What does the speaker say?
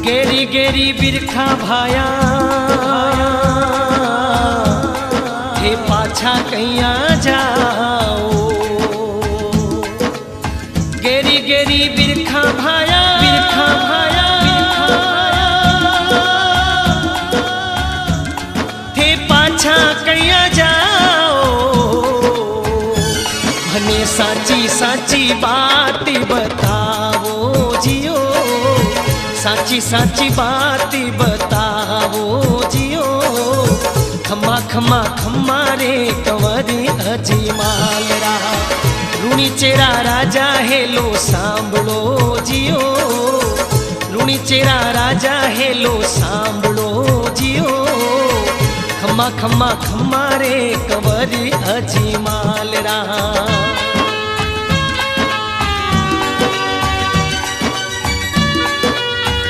गेरी गेरी बिरखा भाया थे पाछा कैया जाओ। गेरी गेरी बिरखा भाया बिरखा भाया थे पाछा कैया जाओ। भने साची साची बात बताओ जियो, साची साची बात बताओ जियो। खम्मा खम्मा खम्मा रे कंवरी अजमाल रा, लूणी चेरा राजा हेलो सांभळो जियो। लूणी चेरा राजा हेलो सांभळो जियो। खम्मा खम्मा खम्मा रे कंवरी अजमाल रा।